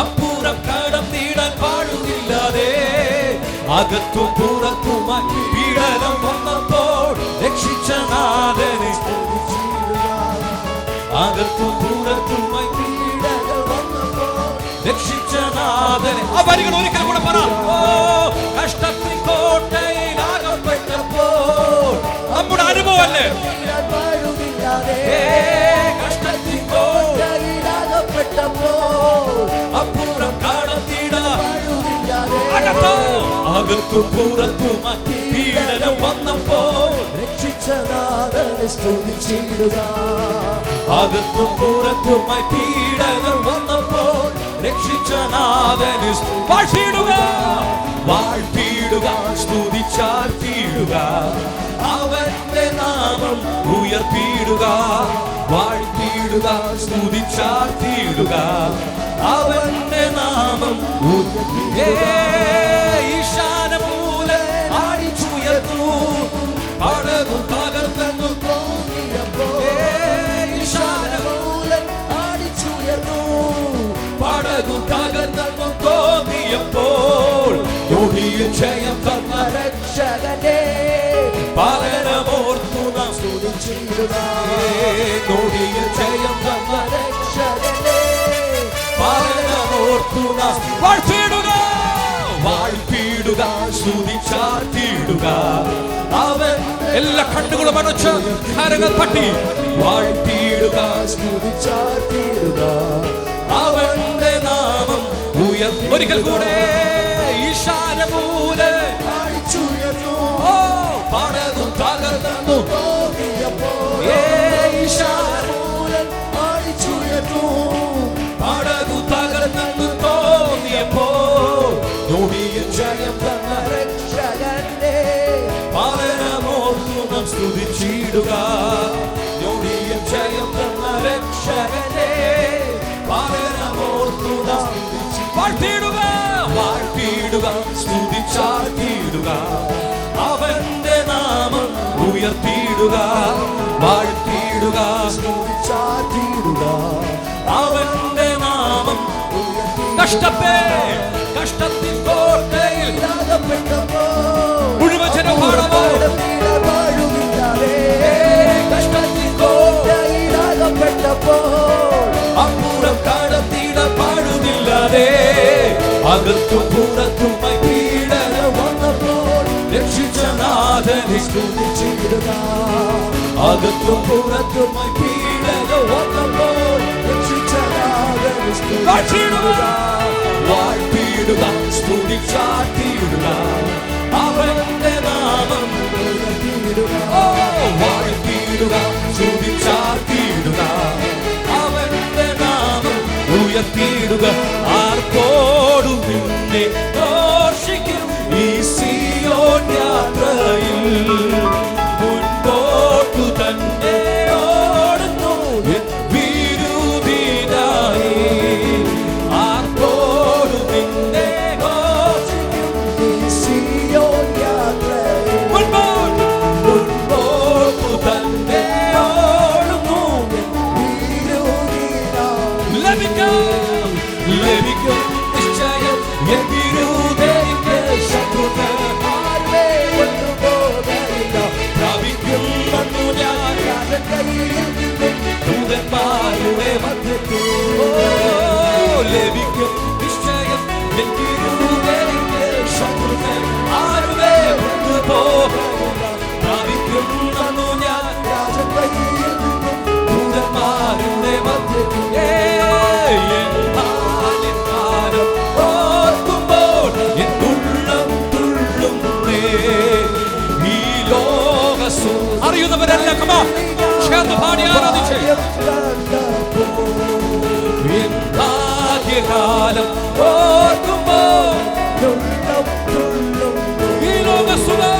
അപ്പുറം കാണത്തിടാൻ പാടുന്നില്ലാതെ അകത്തും പുറത്തുമായി പീഡനം വന്നപ്പോൾ രക്ഷിച്ച നാഥനെ അകത്തും പുറത്തുമായി പീഡനം വന്നപ്പോൾ രക്ഷിച്ച നാഥനെ. ആ വരികൾ ഒരിക്കൽ കൂടെ പറ. ഓ കഷ്ടത്തിൻ കോട്ടയിലാകപ്പെട്ടപ്പോൾ നമ്മുടെ അനുഭവമല്ലേ കഷ്ടത്തിൻ കോട്ടയിലാകപ്പെട്ടപ്പോൾ അപ്പുറം കാണത്തിടാൻ അകത്തും പുറത്തുമായി പീഡനം വന്നപ്പോൾ രക്ഷിച്ച നാഥനെ സ്തുതിച്ചിടുക. അകത്തും പുറത്തുമായി പീഡനം വന്നപ്പോൾ രക്ഷിച്ച നാഥനെ വാഴ്ത്തിയിടുക. വാഴ്ത്തിയിടുക, സ്തുതിച്ചാർത്തിയിടുക, അവന്റെ നാമം ഉയർത്തിയിടുക. വാഴ്ത്തിയിടുക, സ്തുതിച്ചാർത്തിയിടുക, അവന്റെ നാമം ഈശാനമൂല ആടിച്ചുയർന്നു പടകും തകർന്നു ഈശാനമൂലൻ ആടിച്ചുയർന്നു പടകും തകർന്നു തോന്നിയപ്പോൾ ഒടിയിൽ ജയം തന്ന രക്ഷകനെ പകരമോർത്തു നാം സ്തുതിച്ചിടുക. ഒടിയിൽ ജയം തന്ന രക്ഷകനെ പകരമോർത്തു നാം വാഴ്ത്തിയിടുക. വാഴ്ത്തിയിടുക, സ്തുതിച്ചാർത്തിയിടുക, അവൻ എല്ലാ കണ്ണുകളും അടച്ച് കരങ്ങൾ തട്ടി വാഴ്ത്തിയിടുക, സ്തുതിച്ചാർത്തിയിടുക, അവന്റെ നാമം ഒരിക്കൽ കൂടെ ഈശാനമൂല ആടിച്ചുയർന്നു ഓ പടകും തകർന്നു ഈശാനമൂലൻ ആടിച്ചുയർന്നു പടകും തകർന്നു തോന്നിയപ്പോൾ നൊടിയിൽ ജയം തന്ന രക്ഷകനെ പകരമോർത്തു നാം സ്തുതിച്ചിടുക. നൊടിയിൽ ജയം തന്ന രക്ഷകനെ പകരമോർത്തു നാം വാഴ്ത്തിയിടുക. വാഴ്ത്തിയിടുക, സ്തുതിച്ചാർത്തിയിടുക, അവന്റെ നാമം ഉയർത്തിയിടുക. വാഴ്ത്തിയിടുക, സ്തുതിച്ചാർത്തിയിടുക, അവന്റെ നാമം കഷ്ടത്തിൻ കോട്ടയിൽ മുഴുവൻ ജനം പാടാമോ? കഷ്ടത്തിൻ അപ്പുറം കാണത്തിടാൻ പാടുന്നില്ലാതെ അകത്തും പുറത്തുമായി പീഡനം വന്നപ്പോൾ രക്ഷിച്ച നാഥനെ സ്തുതിച്ചിടുക. അകത്തും പുറത്തുമായി പീഡനം വന്നപ്പോൾ രക്ഷിച്ച നാഥനെ വാഴ്ത്തിയിടുക. വാഴ്ത്തിയിടുക, സ്തുതിച്ചാർത്തിയിടുക, അവന്റെ നാമം ഓ വാഴ്ത്തിയിടുക, സ്തുതിച്ചാർത്തിയിടുക, അവന്റെ നാമം ഉയർത്തിയിടുക. ആർക്കോടും നിന്നെ ഘോഷിക്കും ഈ സിയോൻ യാത്രയിൽ മുൻപോട്ടു തന്നെ ഓടുന്നു വിരുദിനായി. ആർക്കോടും നിന്നെ ഘോഷിക്കും സിയോൻ യാത്രയിൽ മുൻപോട്ടു തന്നെ ഓടുന്നു ലഭിക്കും നിശ്ചയം എതിരുതേക്ക് ശത്രുക്കൾ പ്രാപിക്കുന്നു ഞാൻ ദൂതന്മാരുടെ മധ്യത്തിൽ. ലഭിക്കും നിശ്ചയം എതിരുതേക്ക് ശത്രുക്കൾ ആരുടെ പ്രാപിക്കുന്നു ഞാൻ ദൂതന്മാരുടെ മധ്യത്തിൽ. കാലം ഓർക്കുമ്പോൾ ഈ ലോകസുഖം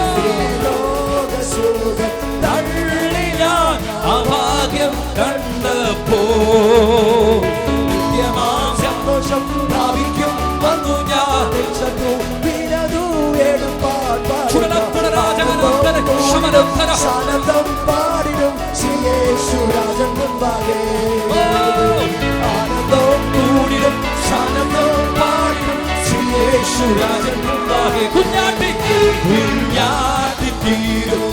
തള്ളി ഞാൻ ആ ഭാഗ്യം കണ്ടപ്പോ നിത്യമാം സന്തോഷം പ്രാപിക്കും വന്നു ഞാൻ പാടിടും യേശുരാജൻ മുൻപാകെ ആനന്ദം കൂടിടും സാനന്ദം പാടിടും യേശുരാജൻ മുൻപാകെ കുഞ്ഞാട്ടി തീരും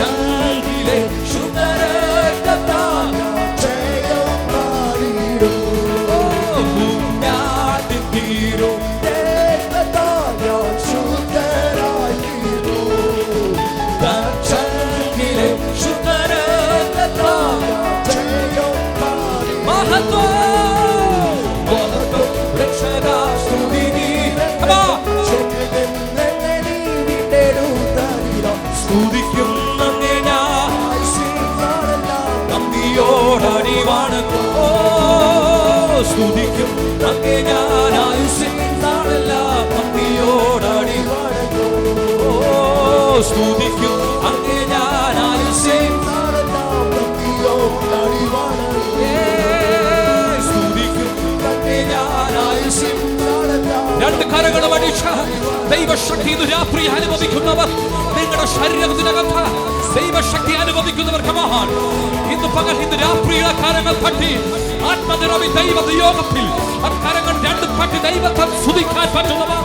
ശുദ്ധരാകിലെ ശുദ്ധരക്തത്താൽ ജയം പാടിടും കുഞ്ഞാട്ടി തീരും സ്തുതിക്കും നന്ദി ഞാൻ നന്ദിയോടടി വണങ്ങും സ്തുതിക്കും നന്ദി ഞാൻ ആയുസ്സിൻ നാളെല്ലാം നന്ദിയോടടി വണങ്ങും സ്തുതിക്കും നന്ദി ഞാൻ ആയുസ്സിൻ നാളെല്ലാം നന്ദിയോടടി വണങ്ങും സ്തുതിക്കും നന്ദി ഞാൻ ആയുസ്സിൻ നാളെല്ലാം രണ്ട് കരങ്ങളും അടിച്ച് ദൈവശക്തി ഇന്ന് രാത്രി അനുഭവിക്കുന്നവർ നിങ്ങളുടെ ശരീരത്തിനകത്ത് ദൈവശക്തി അനുഭവിക്കുന്നവർ കമാൻ ഇന്ന് പകൽ ഇന്ന് രാത്രിയുടെ കരങ്ങൾ തട്ടി ആത്മനിറവി ദൈവ നിയോഗത്തിൽ ആ കരങ്ങൾ രണ്ടും തട്ടി ദൈവത്തെ സ്തുതിക്കാൻ പറ്റുന്നവർ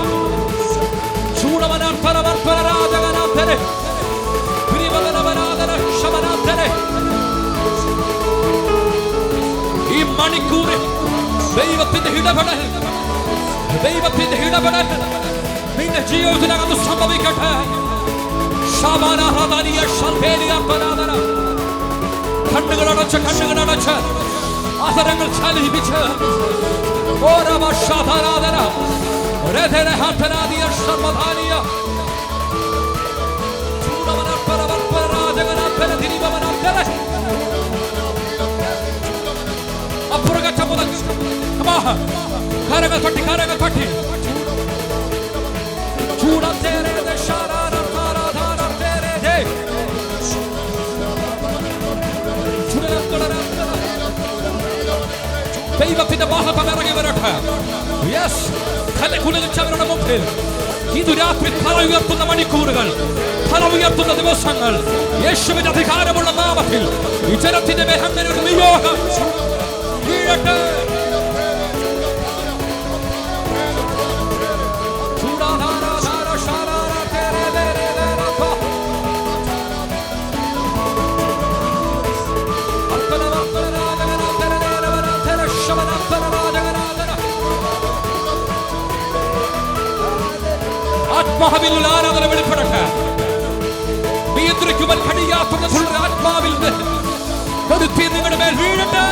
ഈ മണിക്കൂറിൽ ദൈവത്തിന്റെ ഇടപെടൽ നിന്റെ ജീവിതത്തിനകത്ത് സംഭവിക്കട്ടെ. കണ്ണുകളടച്ച് ആദരങ്ങൾ ചലിപ്പിച്ച് കരങ്ങൾ തട്ടി ദൈവത്തിന്റെ മഹത്വം ഇറങ്ങി വരട്ടെ. കുലച്ചവരുടെ മുമ്പിൽ ഇതു രാത്രി തല ഉയർത്തുന്ന മണിക്കൂറുകൾ, തല ഉയർത്തുന്ന ദിവസങ്ങൾ യേശുവിന്റെ അധികാരമുള്ള നാമത്തിൽ ഈ ജനത്തിന്റെ മേൽ അങ്ങനെ ഒരു നിയോഗം വീഴട്ടെ. ആത്മാവിൽ ആരാധന വെളിപ്പെടട്ടെ. നിയന്ത്രിക്കുവാൻ കഴിയാത്തുള്ള ആത്മാവിൽ വരുത്തി നിങ്ങളുടെ മേൽ വീഴട്ടെ.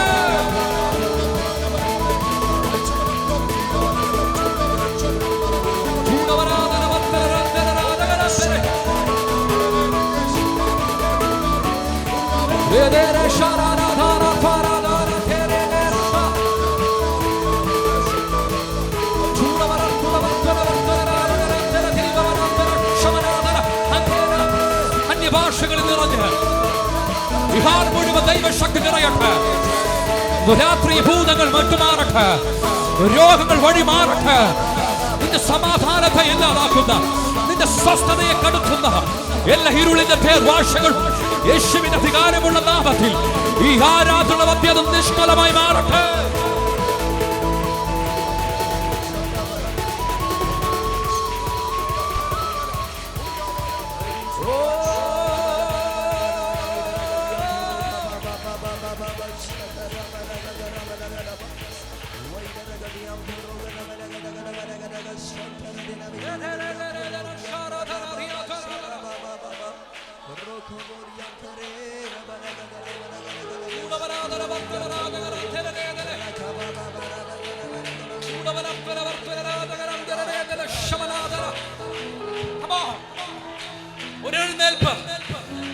ഭാഷകളിൽ നിറഞ്ഞ് വിഹാർ മുഴുവൻ ദൈവശക്തി നിറയട്ടെ. രാത്രി ഭൂതങ്ങൾ മറ്റുമാറട്ടെ, രോഗങ്ങൾ വഴിമാറട്ടെ. നിന്റെ സമാധാനത്തെ ഇല്ലാതാക്കുന്ന, നിന്റെ സ്വസ്ഥതയെ കടുത്തുന്ന എല്ലാ ഇരുളിന്റെ ഭാഷകൾ യേശുവിന്റെ അധികാരമുള്ള നാമത്തിൽ ഈ ആരാധന മധ്യതും നിഷ്ഫലമായി മാറട്ടെ.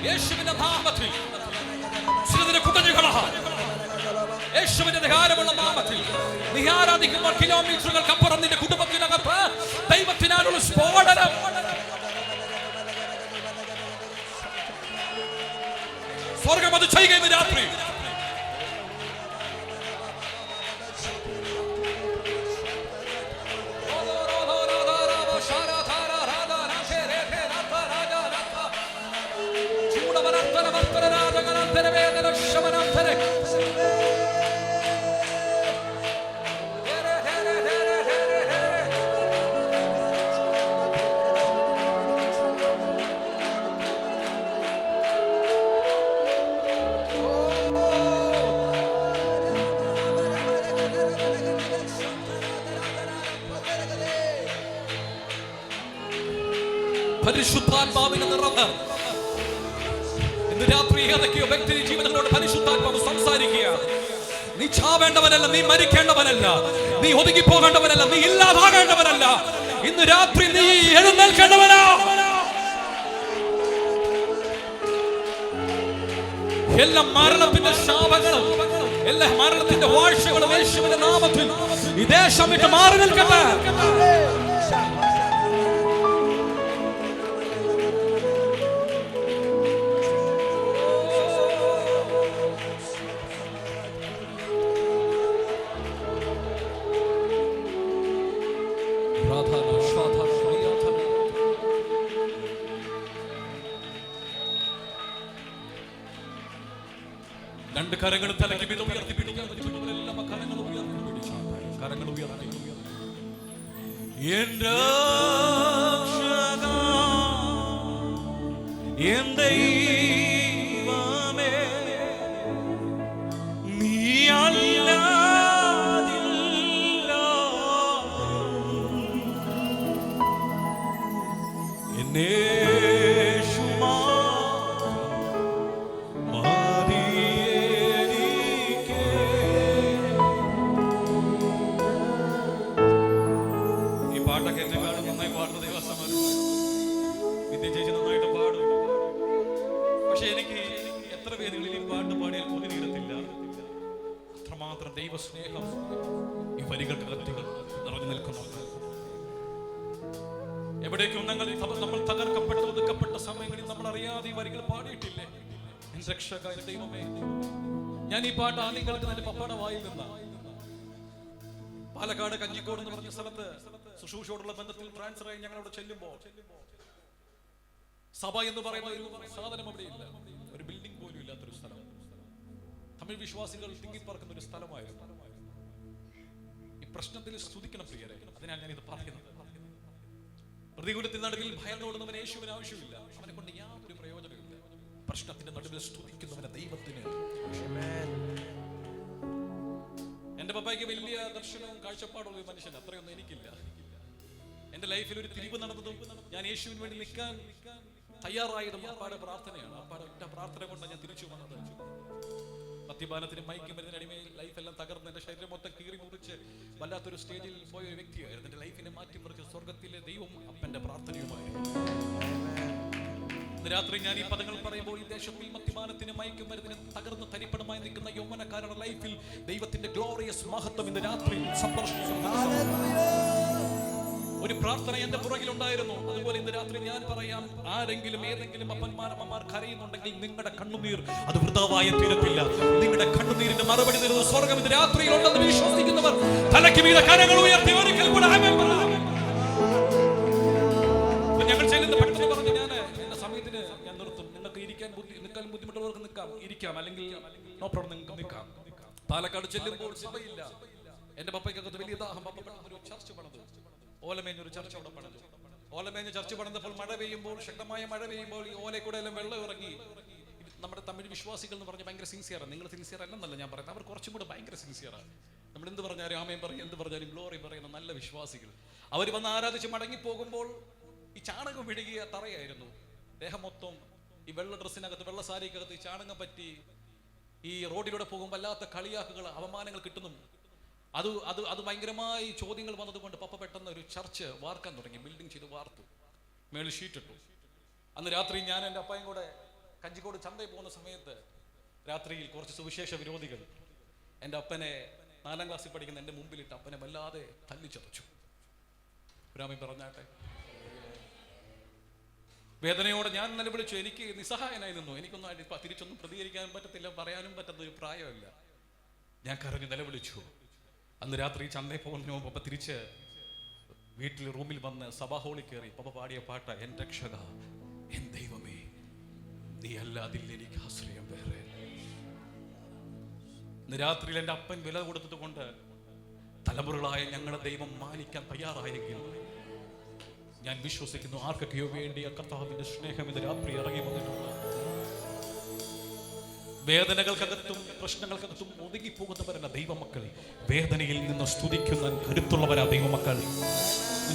യേശുവിന്റെ നാമത്തിൽ ചിലതിനെ കുടഞ്ഞുകള. യേശുവിന്റെ അധികാരമുള്ള നാമത്തിൽ നീ ആരാധിക്കുമ്പോൾ കിലോമീറ്ററുകൾക്കപ്പുറം നിന്റെ കുടുംബത്തിനകത്ത് ദൈവത്തിനാലുള്ള സ്ഫോടനം. സ്വർഗം അത് ചെയ്യുകയെന്ന് രാത്രി. പരിശുദ്ധാത്മാവിന്റെ നിറവ് ഇന്ന് രാത്രി ഏതൊക്കെയോ വ്യക്തി ജീവിതങ്ങളോട് പരിശുദ്ധാത്മാവ് സംസാരിക്കുക. നീ ചാവേണ്ടവനല്ല, നീ മരിക്കേണ്ടവനല്ല, നീ ഒതുങ്ങി പോകേണ്ടവനല്ല, നീ ഇല്ലാതാകേണ്ടവനല്ല. ഇന്ന് രാത്രി നീ എഴുന്നേൽക്കേണ്ടവനാ. എല്ലാ മരണത്തിന്റെ ശാപങ്ങളും എല്ലാ മരണത്തിന്റെ വാഴ്ചകളും യേശുവിന്റെ നാമത്തിൽ ഈ ദേശം വിട്ട് മാറി നിൽക്കട്ടെ. രണ്ട് കരങ്ങൾ തലയ്ക്ക് മീതെ ഉയർത്തി പിടിക്കാൻ പറ്റുമെല്ലാം കരങ്ങൾ ഉയർത്തി പിടിച്ചാൽ കരങ്ങൾ ഉയർത്തി എന്റെ ദൈവമേ നീ അല്ലാതില്ല എന്നെ ദൈവസ്നേഹം ഈ വരികൾക്കകത്ത് നിറഞ്ഞു നിൽക്കുന്നു. എവിടേക്കും നമ്മൾ തകർക്കപ്പെട്ട് ഒതുക്കപ്പെട്ട സമയങ്ങളിൽ നമ്മൾ അറിയാതെ ഈ വരികൾ പാടിയിട്ടില്ലേ? രക്ഷക ദൈവമേ, ഞാൻ ഈ പാട്ട് ആദ്യം കേൾക്കുന്ന എന്റെ പപ്പയുടെ വായിൽ നിന്നാ. പാലക്കാട് കഞ്ചിക്കോട് എന്ന് പറഞ്ഞ സ്ഥലത്ത് ശുശ്രൂഷയോടുള്ള ബന്ധത്തിൽ ട്രാൻസ്ഫർ ആയി ഞങ്ങളവിടെ ചെല്ലുമ്പോൾ സഭ എന്ന് പറയുന്ന ഒരു സാധനം അവിടെ ഇല്ല, ഒരു ബിൽഡിംഗ് പോലും ഇല്ലാത്തൊരു സ്ഥലം. തമിഴ് വിശ്വാസികൾ തിങ്ങിപ്പറക്കുന്ന ഒരു സ്ഥലമായിരുന്നു. ഈ പ്രശ്നത്തിൽ സ്തുതിക്കണം പ്രിയരെ, അതിനാൽ ഞാൻ ഇത് പറയുന്നത്. പ്രതികൂലത്തിന്റെ നടുവിൽ ഭയന്നോടുന്നവന് യേശുവിന് ആവശ്യമില്ല, അവനെ കൊണ്ട് യാതൊരു പ്രയോജനമില്ല. പ്രശ്നത്തിന്റെ നടുവിൽ സ്തുതിക്കുന്നവനെ ദൈവത്തിന്. എന്റെ പപ്പായ്ക്ക് വലിയ ദർശനവും കാഴ്ചപ്പാടുള്ള ഒരു മനുഷ്യൻ, അത്രയൊന്നും എനിക്കില്ല. എന്റെ ലൈഫിൽ ഒരു തിരിവ് നടന്നതും ഞാൻ യേശുവിന് വേണ്ടി നിൽക്കാൻ തയ്യാറായതും അപ്പാടെ പ്രാർത്ഥനയാണ്. അപ്പാടെ ഒറ്റ പ്രാർത്ഥന കൊണ്ടാണ് ഞാൻ തിരിച്ചു വന്നത്. മദ്യപാനത്തിന് മയക്കും മരുന്നിന് അടിമയിൽ ലൈഫെല്ലാം തകർന്ന് എന്റെ ശരീരം മൊത്തം കീറി മുറിച്ച് വല്ലാത്തൊരു സ്റ്റേജിൽ പോയ ഒരു വ്യക്തിയായിരുന്നു. എന്റെ ലൈഫിനെ മാറ്റിമറിച്ച് സ്വർഗത്തിലെ ദൈവം അപ്പന്റെ പ്രാർത്ഥനയുമായിരുന്നു. ഇന്ന് രാത്രി ഞാൻ ഈ പദങ്ങൾ പറയുമ്പോൾ ഈ ദേശത്തിൽ മദ്യപാനത്തിന് മയക്കും മരുന്നിന് തകർന്ന് തരിപ്പണമായി നിൽക്കുന്ന യൗവനക്കാരുടെ ലൈഫിൽ ദൈവത്തിന്റെ ഗ്ലോറിയസ് മഹത്വം ഇന്ന് രാത്രി ഒരു പ്രാർത്ഥന എന്റെ പുറകിലുണ്ടായിരുന്നു. അതുപോലെ ഇന്ന് രാത്രി ഞാൻ പറയാം, ആരെങ്കിലും ഏതെങ്കിലും അപ്പന്മാരമ്മമാർ കരയുന്നുണ്ടെങ്കിൽ നിങ്ങളുടെ കണ്ണുനീർ അത് വൃഥാവായി തീരത്തില്ല. നിങ്ങളുടെ കണ്ണുനീരിന്റെ മറുപടി തരുന്ന സ്വർഗം ഇന്ന് രാത്രിയിലുണ്ടെന്ന് വിശ്വസിക്കുന്നവർ തലയ്ക്ക് മീതെ കരങ്ങൾ ഉയർത്തി ഒരിക്കൽ കൂടെ ഞങ്ങൾ ചെല്ലുന്ന പെട്ടെന്ന് പറഞ്ഞു, ഞാൻ എന്റെ സമയത്തിന് ഞാൻ നിർത്തും. നിങ്ങൾക്ക് നിൽക്കാൻ ബുദ്ധിമുട്ടുള്ളവർക്ക് നിൽക്കാം, ഇരിക്കാം, അല്ലെങ്കിൽ നോ പ്രോബ്ലം, നിങ്ങൾക്ക് നിൽക്കാം. പാലക്കാട് ചെല്ലുമ്പോൾ സഭയില്ല. എന്റെ പപ്പയ്ക്കകത്ത് വലിയ ദാഹം. പപ്പ ഒരു ചർച്ച പണിതു, ഓലമേഞ്ഞൊരു ചർച്ച അവിടെ പണിതു. ഓലമേഞ്ഞ ചർച്ച പണിതപ്പോൾ മഴ പെയ്യുമ്പോൾ, ശക്തമായ മഴ പെയ്യുമ്പോൾ ഈ ഓലക്കൂടെ എല്ലാം വെള്ളം ഇറങ്ങി. നമ്മുടെ തമിഴ് വിശ്വാസികൾ എന്ന് പറഞ്ഞാൽ ഭയങ്കര സിൻസിയറാണ്. നിങ്ങൾ സിൻസിയർ അല്ലെന്നല്ല ഞാൻ പറയുന്നത്, അവർ കുറച്ചും കൂടെ ഭയങ്കര സിൻസിയറാണ്. നമ്മൾ എന്ത് പറഞ്ഞാലും ആമേൻ പറയും, എന്ത് പറഞ്ഞാലും ഗ്ലോറി പറയുന്ന നല്ല വിശ്വാസികൾ. അവർ വന്ന് ആരാധിച്ച് മടങ്ങിപ്പോകുമ്പോൾ ഈ ചാണകം വിഴുകിയ തറയായിരുന്നു. ദേഹം മൊത്തം ഈ വെള്ള ഡ്രസ്സിനകത്ത്, വെള്ള സാരിക്കകത്ത് ഈ ചാണകം പറ്റി. ഈ റോഡിലൂടെ പോകുമ്പോൾ വല്ലാത്ത കളിയാക്കുകൾ, അവമാനങ്ങൾ കിട്ടുന്നു. അത് ഭയങ്കരമായി ചോദ്യങ്ങൾ വന്നതുകൊണ്ട് പപ്പ പെട്ടെന്ന് ഒരു ചർച്ച് വാർക്കാൻ തുടങ്ങി. ബിൽഡിംഗ് ചെയ്ത് വാർത്തു, മേളിൽ ഷീറ്റ് ഇട്ടു. അന്ന് രാത്രി ഞാൻ എൻ്റെ അപ്പായും കൂടെ കഞ്ചിക്കോട് ചന്തയിൽ പോകുന്ന സമയത്ത് രാത്രിയിൽ കുറച്ച് സുവിശേഷ വിരോധികൾ എൻ്റെ അപ്പനെ 4ാം ക്ലാസ്സിൽ പഠിക്കുന്ന എൻ്റെ മുമ്പിലിട്ട് അപ്പനെ വല്ലാതെ തല്ലിച്ചതച്ചു. രാമൻ പറഞ്ഞാട്ടെ. വേദനയോടെ ഞാൻ നിലവിളിച്ചു. എനിക്ക് നിസ്സഹായനായി നിന്നു. എനിക്കൊന്നും തിരിച്ചൊന്നും പ്രതികരിക്കാനും പറ്റത്തില്ല, പറയാനും പറ്റുന്ന ഒരു പ്രായമല്ല. ഞാൻ കരഞ്ഞു നിലവിളിച്ചു. അന്ന് രാത്രി ചന്തയിൽ പോകുന്നതിന് മുമ്പ് പപ്പ തിരിച്ച് വീട്ടിൽ റൂമിൽ വന്ന് സഭാ ഹോളിൽ കയറി പപ്പ പാടിയ പാട്ട്, എൻ രക്ഷക, എൻ ദൈവമേ, നീ അല്ലാതില്ല എനിക്ക് ആശ്രയം വേറെ. ഇന്ന് രാത്രിയിൽ എൻ്റെ അപ്പൻ വില കൊടുത്തത് കൊണ്ട് തലമുറകളായ ഞങ്ങളുടെ ദൈവം മാനിക്കാൻ തയ്യാറായെങ്കിൽ ഞാൻ വിശ്വസിക്കുന്നു ആർക്കൊക്കെയോ വേണ്ടി ആ കർത്താവിന്റെ സ്നേഹം ഇന്ന് രാത്രി ഇറങ്ങി വന്നിട്ടുണ്ട്. വേദനകൾക്കകത്തും പ്രശ്നങ്ങൾക്കകത്തും ഒതുങ്ങിപ്പോകുന്നവരല്ല ദൈവമക്കൾ, വേദനയിൽ നിന്ന് സ്തുതിക്കുന്ന കരുത്തുള്ളവരാ ദൈവമക്കൾ.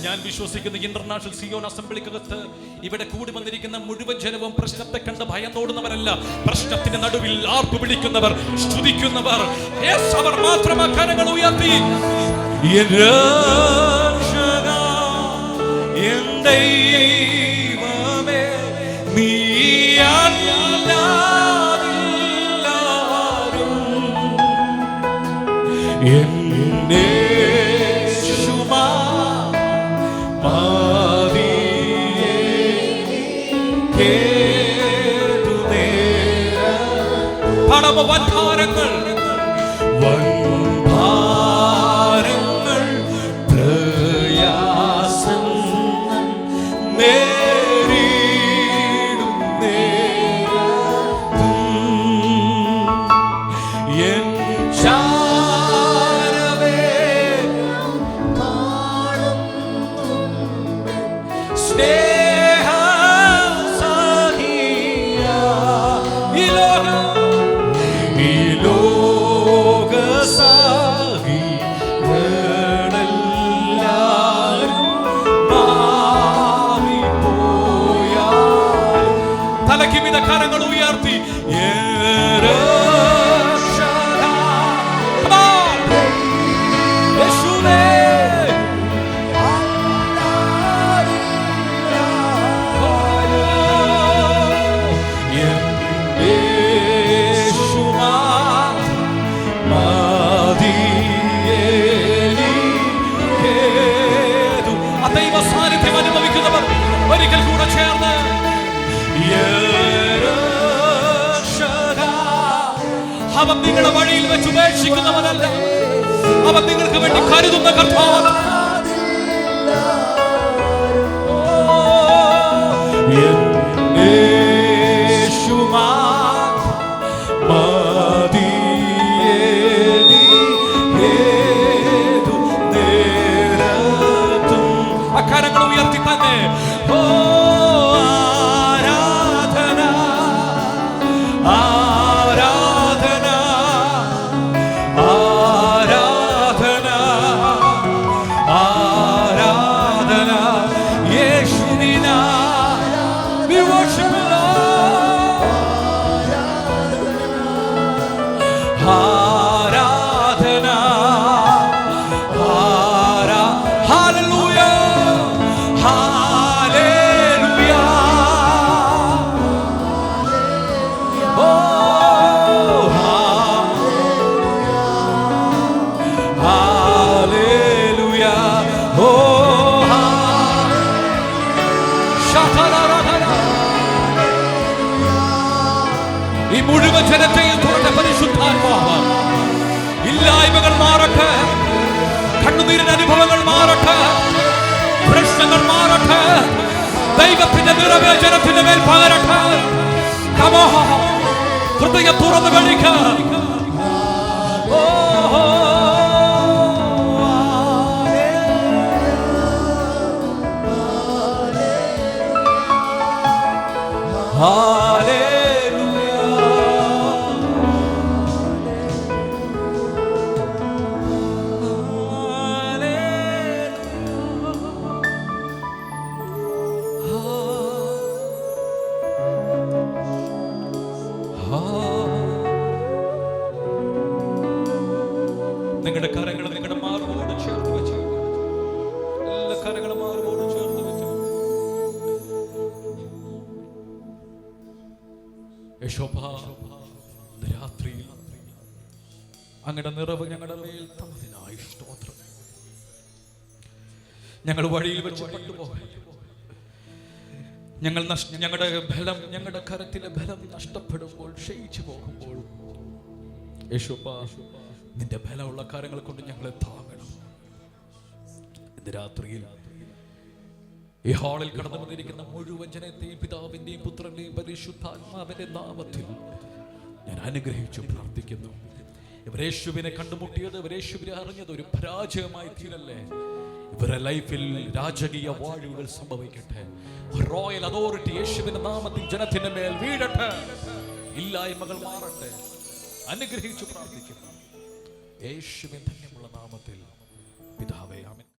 ഞാൻ വിശ്വസിക്കുന്ന ഇന്റർനാഷണൽ സിയോൺ അസംബ്ലിക്കകത്ത് ഇവിടെ കൂടി വന്നിരിക്കുന്ന മുഴുവൻ ജനവും പ്രശ്നത്തെ കണ്ട് ഭയന്നോടുന്നവരല്ല. പ്രശ്നത്തിന്റെ നടുവിൽ ആർപ്പ് വിളിക്കുന്നവർ, സ്തുതിക്കുന്നവർ. അവർ മാത്രം കരങ്ങൾ ഉയർത്തി ദൈവമേ നീ അല്ലാതില്ലാരും എന്നേശുമാ പാതിയേ കേതുനേര പടമ വൻഭാരങ്ങൾ അവൻ നിങ്ങളുടെ വഴിയിൽ വെച്ച് ഉപേക്ഷിക്കുന്നവനല്ല. അവൻ നിങ്ങൾക്ക് വേണ്ടി കരുതുന്ന കർത്താവ്. അക്കാരങ്ങൾ ഉയർത്തി തന്നെ ഈ മുഴുവൻ ജനത്തെയും തുറന്ന പരിശുദ്ധാത്മാവ്. ഇല്ലായ്മകൾ മാറട്ടെ, കണ്ണുനീരിന്റെ അനുഭവങ്ങൾ മാറട്ടെ, പ്രശ്നങ്ങൾ മാറട്ടെ, ദൈവത്തിന്റെ നിറവേ ജനത്തിന്റെ മേൽ പകരട്ടെ. ഹൃദയം തുറന്നു കഴിക്ക. നിങ്ങളുടെ കരങ്ങൾ നിങ്ങളുടെ മാർഗോട് ചേർത്ത് വെച്ചു. എല്ലാ കരങ്ങളും മാർഗോട് ചേർത്ത് വെച്ചു. യശോഭ രാത്രിയിൽ അങ്ങയുടെ നിറവ് ഞങ്ങളുടെ മേൽ തന്നതിനായി സ്തോത്രം. ഞങ്ങൾ വഴിയിൽ വെച്ച് പട്ടുപോകരുത്. ഞങ്ങളുടെ ബലം, ഞങ്ങളുടെ കരത്തിലെ ബലം നഷ്ടപ്പെടുമ്പോൾ, ക്ഷയിച്ചു പോകുമ്പോൾ, യേശുപ്പാ നിന്റെ ബലമുള്ള കാര്യങ്ങൾ കൊണ്ട് ഞങ്ങളെ താങ്ങണം. ഇന്ന് രാത്രിയിൽ ഈ ഹാളിൽ കടന്നു വന്നിരിക്കുന്ന മുഴുവൻ ജനത്തെയും പിതാവിന്റെയും പുത്രന്റെയും പരിശുദ്ധാത്മാവിന്റെ നാമത്തിൽ ഞാൻ അനുഗ്രഹിച്ചു പ്രാർത്ഥിക്കുന്നു. ഇവർ യേശുവിനെ കണ്ടുമുട്ടിയത്, ഇവർ യേശുവിനെ അറിഞ്ഞത് ഒരു പരാജയമായി തീരല്ലേ. ഇവരുടെ ലൈഫിൽ രാജകീയ വാഴ്വുകൾ സംഭവിക്കട്ടെ. റോയൽ അതോറിറ്റി യേശുവിന്റെ നാമത്തിൽ ജനത്തിന്റെ മേൽ വീഴട്ടെ. ഇല്ലായ്മകൾ മാറട്ടെ. അനുഗ്രഹിച്ചു പ്രാർത്ഥിക്കുന്നു യേശുവിൻ ധന്യമുള്ള നാമത്തിൽ.